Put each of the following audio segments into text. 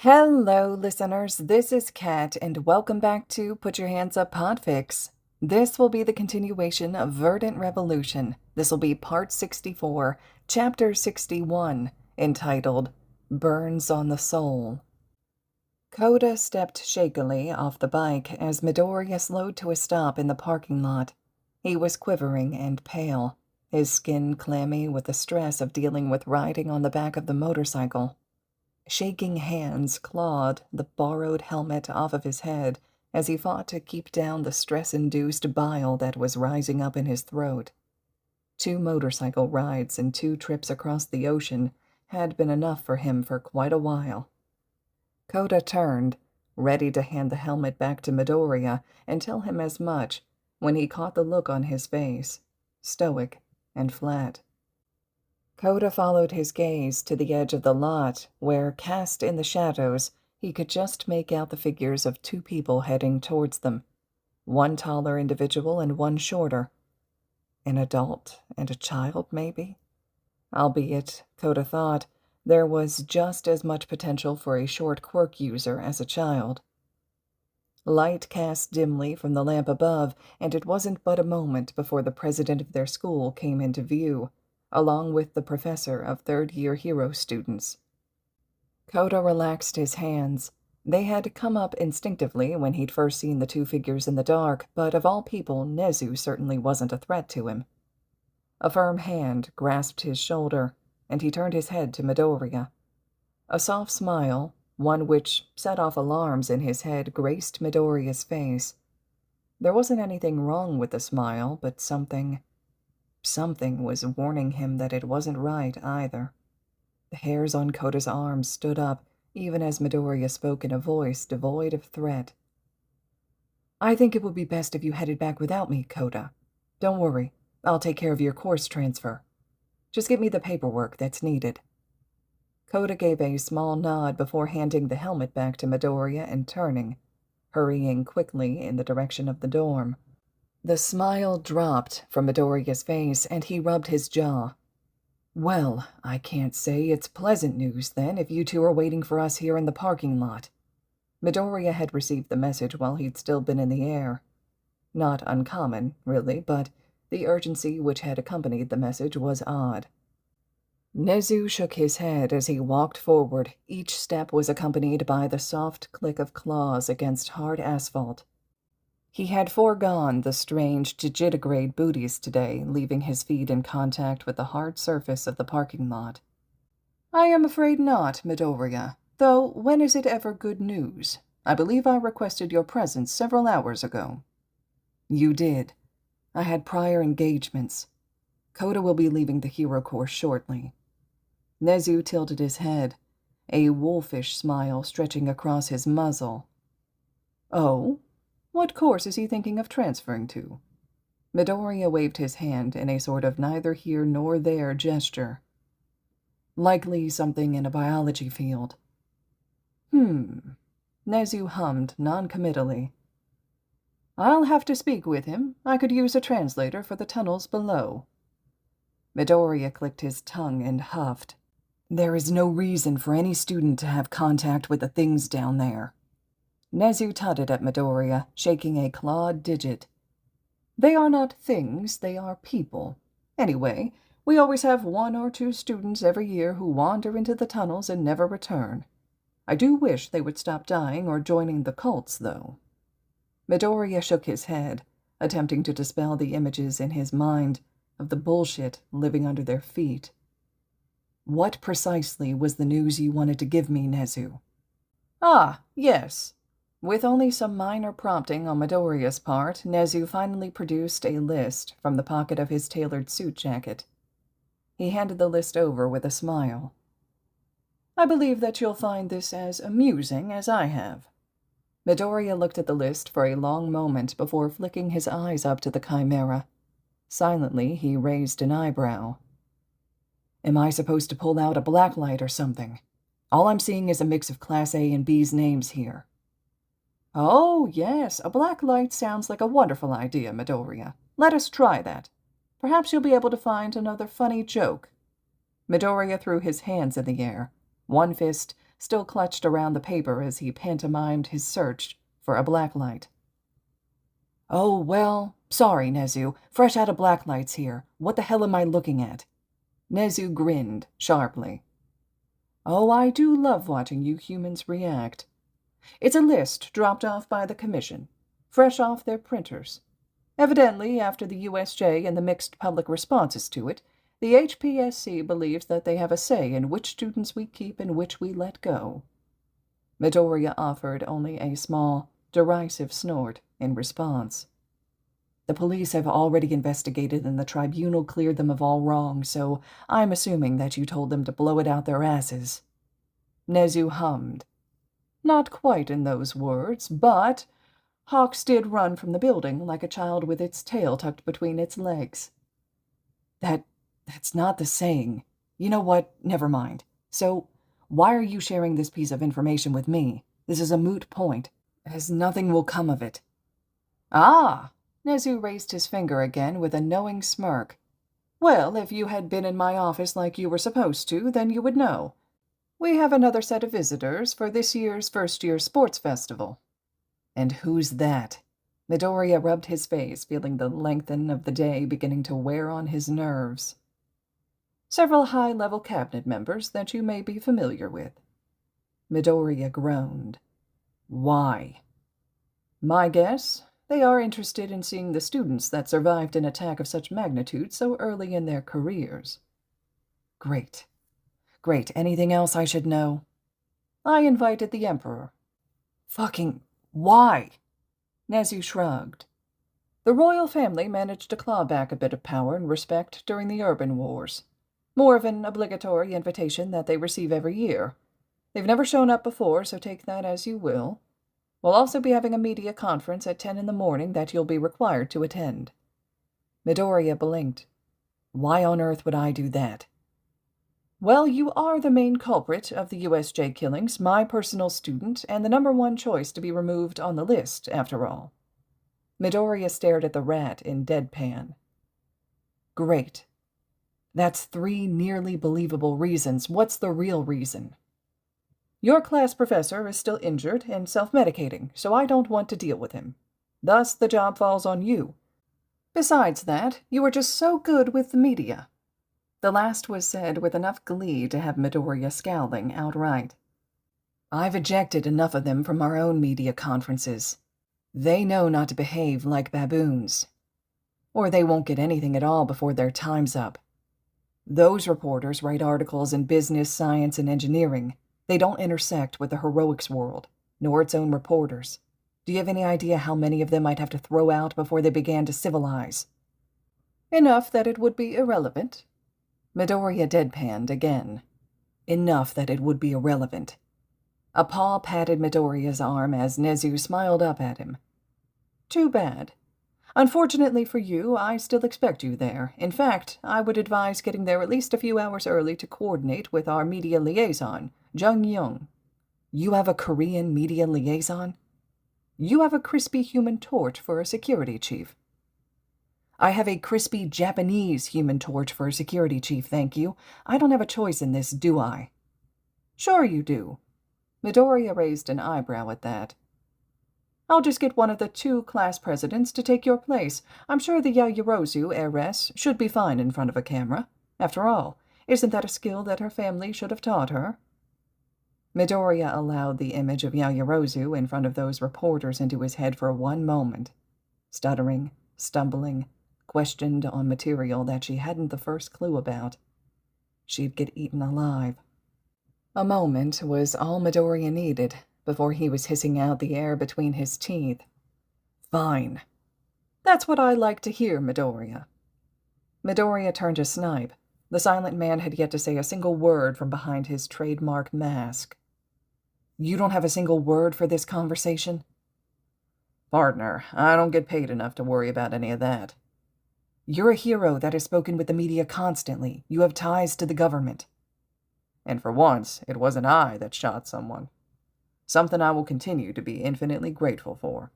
Hello, listeners. This is Kat, and welcome back to Put Your Hands Up Podfics. This will be the continuation of Verdant Revolution. This will be Part 64, Chapter 61, entitled Burns on the Soul. Koda stepped shakily off the bike as Midoriya slowed to a stop in the parking lot. He was quivering and pale, his skin clammy with the stress of dealing with riding on the back of the motorcycle. Shaking hands clawed the borrowed helmet off of his head as he fought to keep down the stress-induced bile that was rising up in his throat. 2 motorcycle rides and 2 trips across the ocean had been enough for him for quite a while. Koda turned, ready to hand the helmet back to Midoriya and tell him as much, when he caught the look on his face, stoic and flat. Koda followed his gaze to the edge of the lot, where, cast in the shadows, he could just make out the figures of 2 people heading towards them, one taller individual and one shorter. An adult and a child, maybe? Albeit, Koda thought, there was just as much potential for a short quirk user as a child. Light cast dimly from the lamp above, and it wasn't but a moment before the president of their school came into view, along with the professor of third-year hero students. Koda relaxed his hands. They had come up instinctively when he'd first seen the 2 figures in the dark, but of all people, Nezu certainly wasn't a threat to him. A firm hand grasped his shoulder, and he turned his head to Midoriya. A soft smile, one which set off alarms in his head, graced Midoriya's face. There wasn't anything wrong with the smile, but something was warning him that it wasn't right either. The hairs on Koda's arms stood up, even as Midoriya spoke in a voice devoid of threat. "I think it would be best if you headed back without me, Koda. Don't worry, I'll take care of your course transfer. Just get me the paperwork that's needed." Koda gave a small nod before handing the helmet back to Midoriya and turning, hurrying quickly in the direction of the dorm. The smile dropped from Midoriya's face, and he rubbed his jaw. "Well, I can't say it's pleasant news, then, if you 2 are waiting for us here in the parking lot." Midoriya had received the message while he'd still been in the air. Not uncommon, really, but the urgency which had accompanied the message was odd. Nezu shook his head as he walked forward. Each step was accompanied by the soft click of claws against hard asphalt. He had foregone the strange digitigrade booties today, leaving his feet in contact with the hard surface of the parking lot. "I am afraid not, Midoriya, though when is it ever good news? I believe I requested your presence several hours ago." "You did. I had prior engagements. Koda will be leaving the hero course shortly." Nezu tilted his head, a wolfish smile stretching across his muzzle. "Oh? What course is he thinking of transferring to?" Midoriya waved his hand in a sort of neither here nor there gesture. "Likely something in a biology field." Nezu hummed noncommittally. "I'll have to speak with him. I could use a translator for the tunnels below." Midoriya clicked his tongue and huffed. "There is no reason for any student to have contact with the things down there." Nezu tutted at Midoriya, shaking a clawed digit. "They are not things, they are people. Anyway, we always have 1 or 2 students every year who wander into the tunnels and never return. I do wish they would stop dying or joining the cults, though." Midoriya shook his head, attempting to dispel the images in his mind of the bullshit living under their feet. "What precisely was the news you wanted to give me, Nezu?" "Ah, yes." With only some minor prompting on Midoriya's part, Nezu finally produced a list from the pocket of his tailored suit jacket. He handed the list over with a smile. "I believe that you'll find this as amusing as I have." Midoriya looked at the list for a long moment before flicking his eyes up to the chimera. Silently, he raised an eyebrow. "Am I supposed to pull out a blacklight or something? All I'm seeing is a mix of Class A and B's names here." "Oh, yes, a black light sounds like a wonderful idea, Midoriya. Let us try that. Perhaps you'll be able to find another funny joke." Midoriya threw his hands in the air, one fist still clutched around the paper as he pantomimed his search for a blacklight. "Oh, well, sorry, Nezu. Fresh out of blacklights here. What the hell am I looking at?" Nezu grinned sharply. "Oh, I do love watching you humans react. It's a list dropped off by the Commission, fresh off their printers. Evidently, after the USJ and the mixed public responses to it, the HPSC believes that they have a say in which students we keep and which we let go." Midoriya offered only a small, derisive snort in response. "The police have already investigated and the tribunal cleared them of all wrong, so I'm assuming that you told them to blow it out their asses." Nezu hummed. "Not quite in those words, but Hawks did run from the building like a child with its tail tucked between its legs." That's not the saying. You know what? Never mind. So, why are you sharing this piece of information with me? This is a moot point, as nothing will come of it." "Ah!" Nezu raised his finger again with a knowing smirk. "Well, if you had been in my office like you were supposed to, then you would know. We have another set of visitors for this year's first-year sports festival." "And who's that?" Midoriya rubbed his face, feeling the lengthen of the day beginning to wear on his nerves. "Several high-level cabinet members that you may be familiar with." Midoriya groaned. "Why?" "My guess, they are interested in seeing the students that survived an attack of such magnitude so early in their careers." Great. Anything else I should know?" "I invited the Emperor." "Fucking why?" Nezu shrugged. "The royal family managed to claw back a bit of power and respect during the urban wars. More of an obligatory invitation that they receive every year. They've never shown up before, so take that as you will. We'll also be having a media conference at 10 in the morning that you'll be required to attend." Midoriya blinked. "Why on earth would I do that?" "Well, you are the main culprit of the USJ killings, my personal student, and the #1 choice to be removed on the list, after all." Midoriya stared at the rat in deadpan. "Great. That's 3 nearly believable reasons. What's the real reason?" "Your class professor is still injured and self-medicating, so I don't want to deal with him. Thus, the job falls on you. Besides that, you are just so good with the media." The last was said with enough glee to have Midoriya scowling outright. "I've ejected enough of them from our own media conferences. They know not to behave like baboons. Or they won't get anything at all before their time's up. Those reporters write articles in business, science, and engineering. They don't intersect with the heroics world, nor its own reporters. Do you have any idea how many of them I'd have to throw out before they began to civilize?" "Enough that it would be irrelevant." Midoriya deadpanned again. Enough that it would be irrelevant. A paw patted Midoriya's arm as Nezu smiled up at him. "Too bad. Unfortunately for you, I still expect you there. In fact, I would advise getting there at least a few hours early to coordinate with our media liaison, Jung Young." "You have a Korean media liaison?" "You have a crispy human torch for a security chief." "I have a crispy Japanese human torch for a security chief, thank you. I don't have a choice in this, do I?" "Sure you do." Midoriya raised an eyebrow at that. "I'll just get one of the 2 class presidents to take your place. I'm sure the Yaoyorozu heiress should be fine in front of a camera. After all, isn't that a skill that her family should have taught her?" Midoriya allowed the image of Yaoyorozu in front of those reporters into his head for one moment. Stuttering, stumbling, questioned on material that she hadn't the first clue about. She'd get eaten alive. A moment was all Midoriya needed before he was hissing out the air between his teeth. "Fine. That's what I like to hear, Midoriya." Midoriya turned to Snipe. The silent man had yet to say a single word from behind his trademark mask. "You don't have a single word for this conversation?" "Partner, I don't get paid enough to worry about any of that." "You're a hero that has spoken with the media constantly. You have ties to the government." "And for once, it wasn't I that shot someone. Something I will continue to be infinitely grateful for."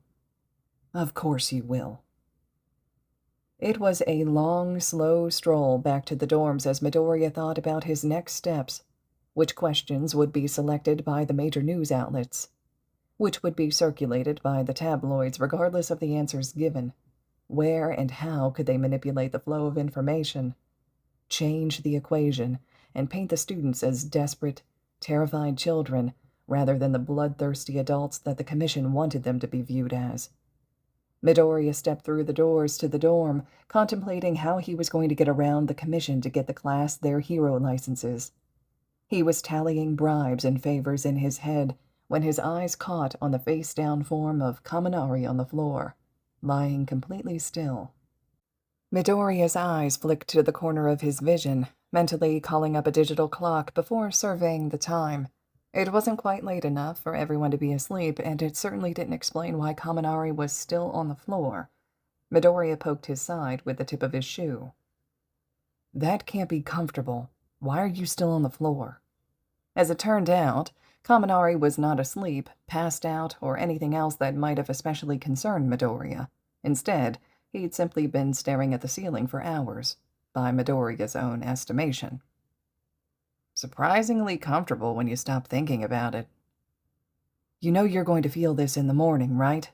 "Of course you will." It was a long, slow stroll back to the dorms as Midoriya thought about his next steps. which questions would be selected by the major news outlets, which would be circulated by the tabloids regardless of the answers given. Where and how could they manipulate the flow of information, change the equation, and paint the students as desperate, terrified children rather than the bloodthirsty adults that the commission wanted them to be viewed as? Midoriya stepped through the doors to the dorm, contemplating how he was going to get around the commission to get the class their hero licenses. He was tallying bribes and favors in his head when his eyes caught on the face-down form of Kaminari on the floor, lying completely still. Midoriya's eyes flicked to the corner of his vision, mentally calling up a digital clock before surveying the time. It wasn't quite late enough for everyone to be asleep, and it certainly didn't explain why Kaminari was still on the floor. Midoriya poked his side with the tip of his shoe. "That can't be comfortable. Why are you still on the floor?" As it turned out, Kaminari was not asleep, passed out, or anything else that might have especially concerned Midoriya. Instead, he'd simply been staring at the ceiling for hours, by Midoriya's own estimation. Surprisingly comfortable when you stop thinking about it. "You know you're going to feel this in the morning, right?"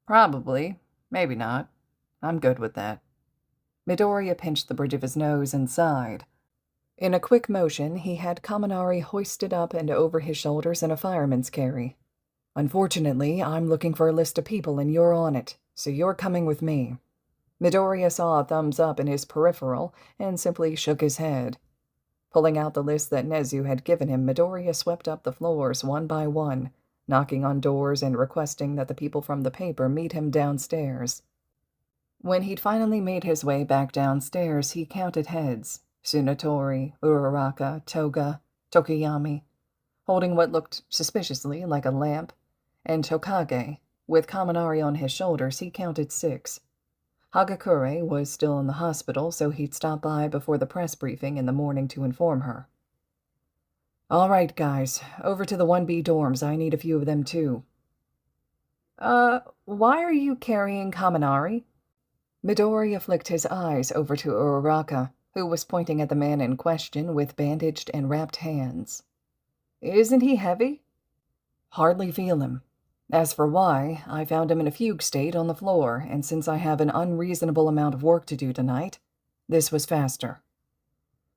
"Probably. Maybe not. I'm good with that." Midoriya pinched the bridge of his nose and sighed. In a quick motion, he had Kaminari hoisted up and over his shoulders in a fireman's carry. "Unfortunately, I'm looking for a list of people and you're on it, so you're coming with me." Midoriya saw a thumbs up in his peripheral and simply shook his head. Pulling out the list that Nezu had given him, Midoriya swept up the floors one by one, knocking on doors and requesting that the people from the paper meet him downstairs. When he'd finally made his way back downstairs, he counted heads: Tsunotori, Uraraka, Toga, Tokiyami, holding what looked suspiciously like a lamp, and Tokage. With Kaminari on his shoulders, he counted 6. Hagakure was still in the hospital, so he'd stop by before the press briefing in the morning to inform her. "All right, guys, over to the 1B dorms. I need a few of them, too." Why are you carrying Kaminari?" Midoriya flicked his eyes over to Uraraka, who was pointing at the man in question with bandaged and wrapped hands. "Isn't he heavy?" "Hardly feel him. As for why, I found him in a fugue state on the floor, and since I have an unreasonable amount of work to do tonight, this was faster.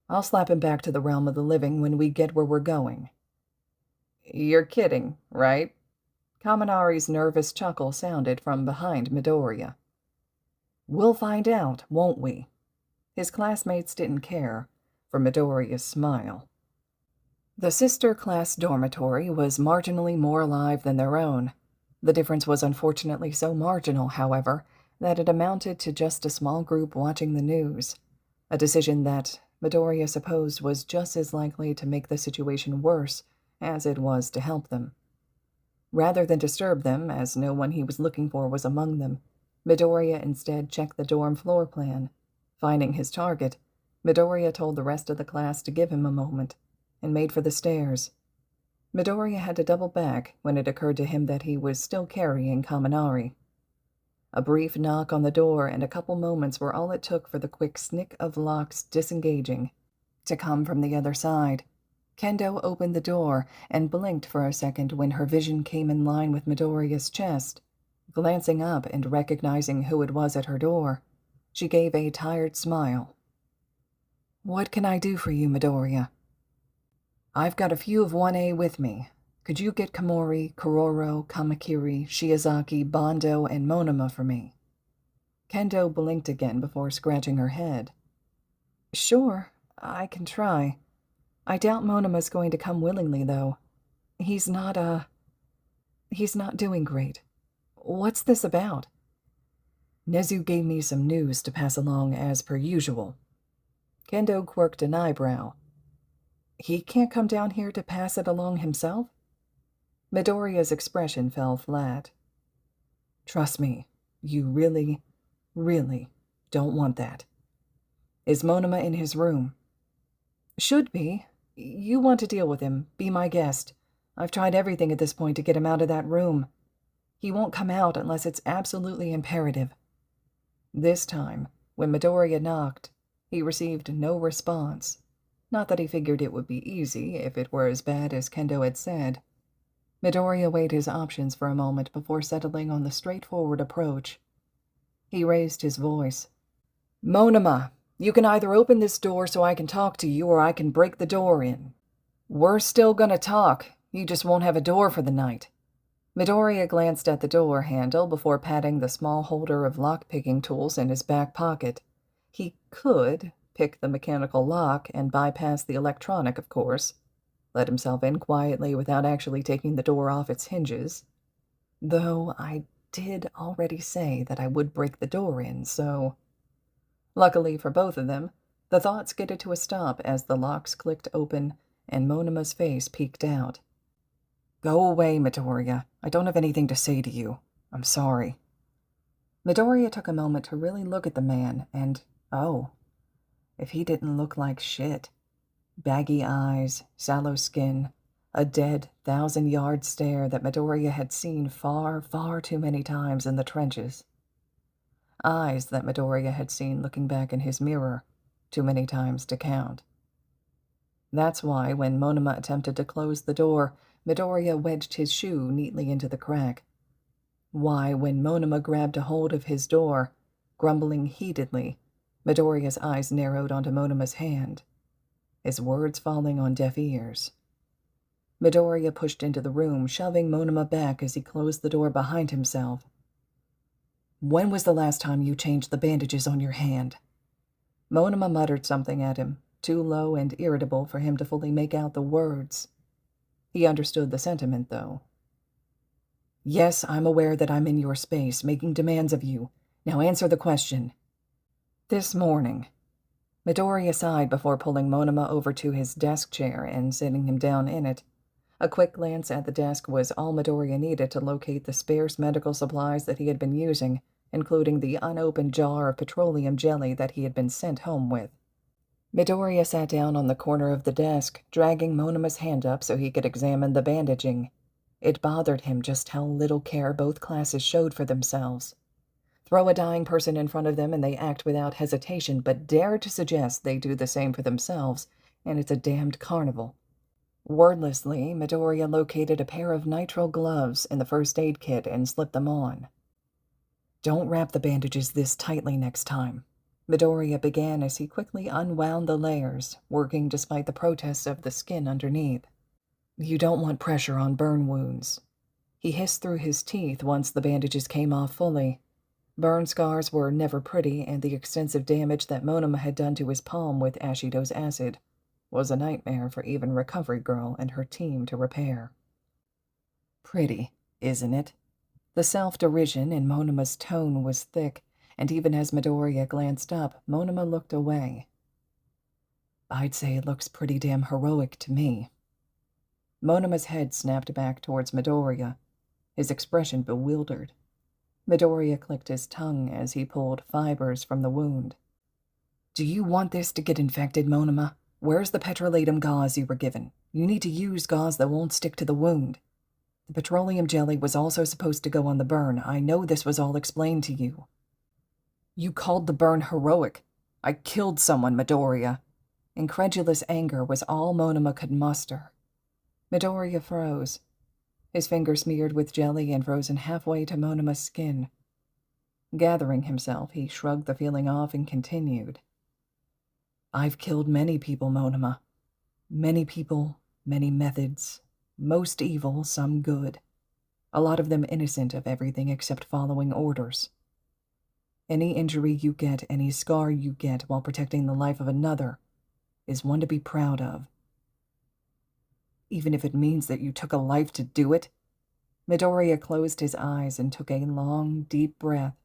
I'll slap him back to the realm of the living when we get where we're going." "You're kidding, right?" Kaminari's nervous chuckle sounded from behind Midoriya. "We'll find out, won't we?" His classmates didn't care for Midoriya's smile. The sister class dormitory was marginally more alive than their own. The difference was unfortunately so marginal, however, that it amounted to just a small group watching the news, a decision that Midoriya supposed was just as likely to make the situation worse as it was to help them. Rather than disturb them, as no one he was looking for was among them, Midoriya instead checked the dorm floor plan. Finding his target, Midoriya told the rest of the class to give him a moment, and made for the stairs. Midoriya had to double back when it occurred to him that he was still carrying Kaminari. A brief knock on the door and a couple moments were all it took for the quick snick of locks disengaging to come from the other side. Kendo opened the door and blinked for a second when her vision came in line with Midoriya's chest. Glancing up and recognizing who it was at her door, she gave a tired smile. "What can I do for you, Midoriya?" "I've got a few of 1A with me. Could you get Komori, Kororo, Kamakiri, Shiozaki, Bondo, and Monoma for me?" Kendo blinked again before scratching her head. "Sure, I can try. I doubt Monoma's going to come willingly, though. He's not doing great. What's this about?" "Nezu gave me some news to pass along as per usual." Kendo quirked an eyebrow. "He can't come down here to pass it along himself?" Midoriya's expression fell flat. "Trust me, you really, really don't want that." "Is Monoma in his room?" "Should be. You want to deal with him, be my guest. I've tried everything at this point to get him out of that room. He won't come out unless it's absolutely imperative." This time, when Midoriya knocked, he received no response. Not that he figured it would be easy if it were as bad as Kendo had said. Midoriya weighed his options for a moment before settling on the straightforward approach. He raised his voice. "Monoma, you can either open this door so I can talk to you, or I can break the door in. We're still gonna talk, you just won't have a door for the night." Midoriya glanced at the door handle before patting the small holder of lock-picking tools in his back pocket. He could pick the mechanical lock and bypass the electronic, of course. Let himself in quietly without actually taking the door off its hinges. Though I did already say that I would break the door in, so... Luckily for both of them, the thought skidded to a stop as the locks clicked open and Monoma's face peeked out. "Go away, Midoriya. I don't have anything to say to you. I'm sorry." Midoriya took a moment to really look at the man, and, oh, if he didn't look like shit. Baggy eyes, sallow skin, a dead, 1,000-yard stare that Midoriya had seen far, far too many times in the trenches. Eyes that Midoriya had seen looking back in his mirror, too many times to count. That's why, when Monoma attempted to close the door, Midoriya wedged his shoe neatly into the crack. Why, when Monoma grabbed a hold of his door, grumbling heatedly, Midoriya's eyes narrowed onto Monoma's hand, his words falling on deaf ears. Midoriya pushed into the room, shoving Monoma back as he closed the door behind himself. "When was the last time you changed the bandages on your hand?" Monoma muttered something at him, too low and irritable for him to fully make out the words. He understood the sentiment, though. "Yes, I'm aware that I'm in your space, making demands of you. Now answer the question." "This morning." Midoriya sighed before pulling Monoma over to his desk chair and sitting him down in it. A quick glance at the desk was all Midoriya needed to locate the sparse medical supplies that he had been using, including the unopened jar of petroleum jelly that he had been sent home with. Midoriya sat down on the corner of the desk, dragging Monoma's hand up so he could examine the bandaging. It bothered him just how little care both classes showed for themselves. Throw a dying person in front of them and they act without hesitation, but dare to suggest they do the same for themselves, and it's a damned carnival. Wordlessly, Midoriya located a pair of nitrile gloves in the first aid kit and slipped them on. "Don't wrap the bandages this tightly next time," Midoriya began as he quickly unwound the layers, working despite the protests of the skin underneath. "You don't want pressure on burn wounds." He hissed through his teeth once the bandages came off fully. Burn scars were never pretty, and the extensive damage that Monoma had done to his palm with Ashido's acid was a nightmare for even Recovery Girl and her team to repair. "Pretty, isn't it?" The self-derision in Monoma's tone was thick, and even as Midoriya glanced up, Monoma looked away. "I'd say it looks pretty damn heroic to me." Monoma's head snapped back towards Midoriya, his expression bewildered. Midoriya clicked his tongue as he pulled fibers from the wound. "Do you want this to get infected, Monoma? Where's the petrolatum gauze you were given? You need to use gauze that won't stick to the wound. The petroleum jelly was also supposed to go on the burn. I know this was all explained to you." "You called the burn heroic. I killed someone, Midoriya." Incredulous anger was all Monoma could muster. Midoriya froze, his finger smeared with jelly and frozen halfway to Monoma's skin. Gathering himself, he shrugged the feeling off and continued. "I've killed many people, Monoma. Many people, many methods, most evil, some good. A lot of them innocent of everything except following orders. Any injury you get, any scar you get while protecting the life of another is one to be proud of. Even if it means that you took a life to do it." Midoriya closed his eyes and took a long, deep breath,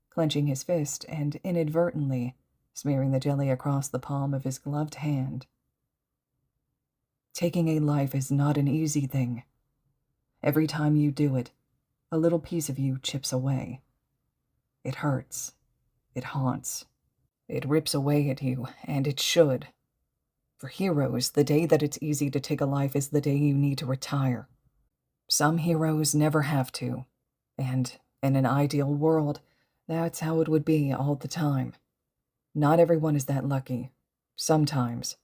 clenching his fist and inadvertently smearing the jelly across the palm of his gloved hand. "Taking a life is not an easy thing. Every time you do it, a little piece of you chips away. It hurts. It haunts. It rips away at you, and it should. For heroes, the day that it's easy to take a life is the day you need to retire. Some heroes never have to, and in an ideal world, that's how it would be all the time. Not everyone is that lucky. Sometimes.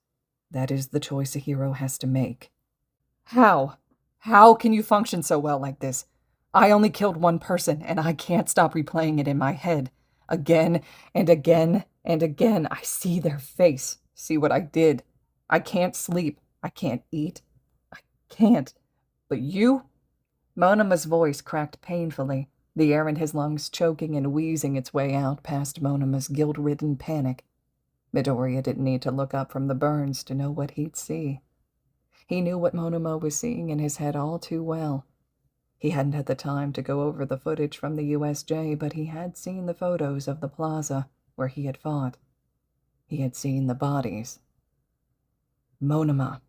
That is the choice a hero has to make. How? How can you function so well like this? I only killed one person, and I can't stop replaying it in my head. Again and again and again, I see their face, see what I did. I can't sleep. I can't eat. I can't. But you? Monama's voice cracked painfully, the air in his lungs choking and wheezing its way out past Monama's guilt-ridden panic. Midoriya didn't need to look up from the burns to know what he'd see. He knew what Monoma was seeing in his head all too well. He hadn't had the time to go over the footage from the USJ, but he had seen the photos of the plaza where he had fought. He had seen the bodies. Monoma,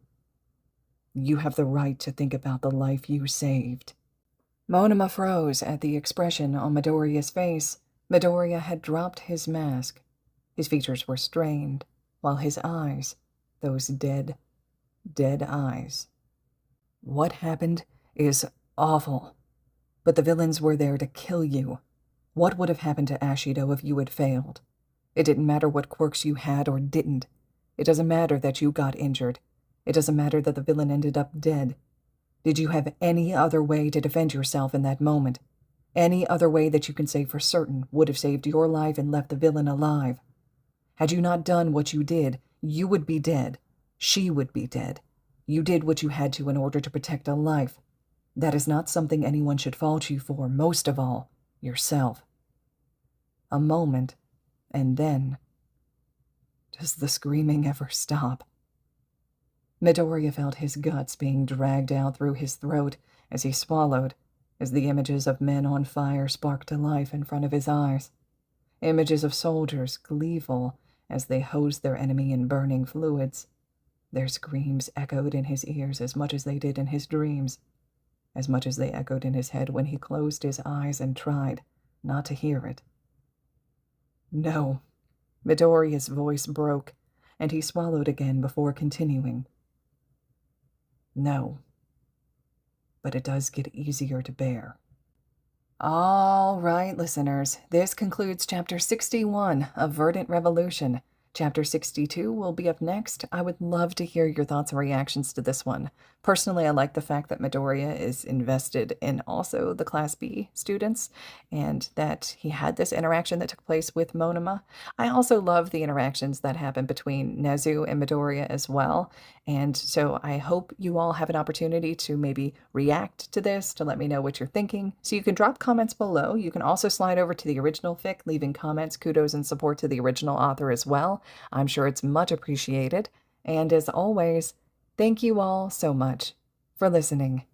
you have the right to think about the life you saved. Monoma froze at the expression on Midoriya's face. Midoriya had dropped his mask. His features were strained, while his eyes, those dead eyes. What happened is awful, but the villains were there to kill you. What would have happened to Ashido if you had failed? It didn't matter what quirks you had or didn't. It doesn't matter that you got injured. It doesn't matter that the villain ended up dead. Did you have any other way to defend yourself in that moment? Any other way that you can say for certain would have saved your life and left the villain alive? Had you not done what you did, you would be dead. She would be dead. You did what you had to in order to protect a life. That is not something anyone should fault you for, most of all, yourself. A moment, and then... Does the screaming ever stop? Midoriya felt his guts being dragged out through his throat as he swallowed, as the images of men on fire sparked to life in front of his eyes. Images of soldiers gleeful as they hosed their enemy in burning fluids. Their screams echoed in his ears as much as they did in his dreams, as much as they echoed in his head when he closed his eyes and tried not to hear it. No. Midoriya's voice broke, and he swallowed again before continuing. No. But it does get easier to bear. All right, listeners, this concludes Chapter 61 of Verdant Revolution. Chapter 62 will be up next. I would love to hear your thoughts and reactions to this one. Personally, I like the fact that Midoriya is invested in also the Class B students and that he had this interaction that took place with Monoma. I also love the interactions that happen between Nezu and Midoriya as well. And so I hope you all have an opportunity to maybe react to this, to let me know what you're thinking. So you can drop comments below. You can also slide over to the original fic, leaving comments, kudos, and support to the original author as well. I'm sure it's much appreciated. And as always, thank you all so much for listening.